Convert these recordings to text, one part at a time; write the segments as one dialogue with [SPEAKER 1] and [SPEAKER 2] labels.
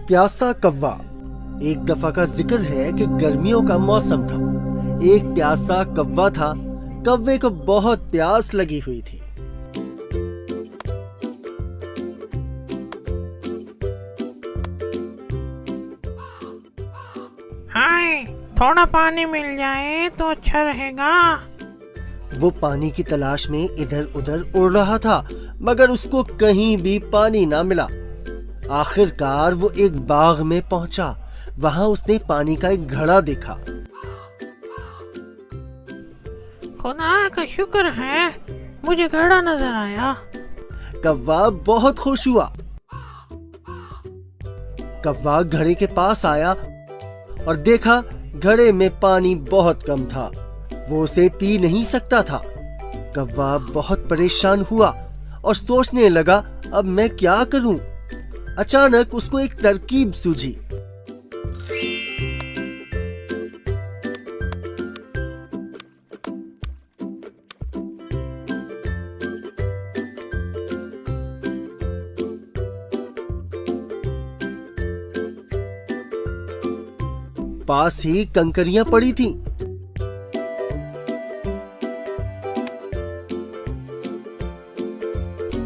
[SPEAKER 1] प्यासा कौवा। एक दफा का जिक्र है कि गर्मियों का मौसम था। एक प्यासा कौवा था। कौवे को बहुत प्यास लगी हुई थी।
[SPEAKER 2] हाय, थोड़ा पानी मिल जाए तो अच्छा रहेगा।
[SPEAKER 1] वो पानी की तलाश में इधर उधर उड़ रहा था, मगर उसको कहीं भी पानी ना मिला। आखिरकार वो एक बाग में पहुंचा। वहां उसने पानी का एक घड़ा देखा।
[SPEAKER 2] खुदा का शुक्र है, मुझे घड़ा नजर आया।
[SPEAKER 1] कौवा बहुत खुश हुआ। कौवा घड़े के पास आया और देखा घड़े में पानी बहुत कम था। वो उसे पी नहीं सकता था। कौवा बहुत परेशान हुआ और सोचने लगा, अब मैं क्या करूं? अचानक उसको एक तरकीब सूझी। पास ही कंकरियां पड़ी थीं।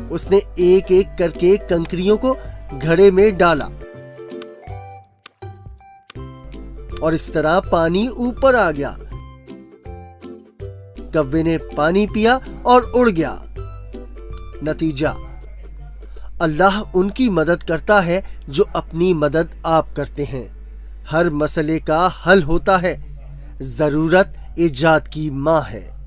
[SPEAKER 1] उसने एक एक करके कंकरियों को घड़े में डाला और इस तरह पानी ऊपर आ गया। कौवे ने पानी पिया और उड़ गया। नतीजा, अल्लाह उनकी मदद करता है जो अपनी मदद आप करते हैं। हर मसले का हल होता है। जरूरत इजाद की मां है।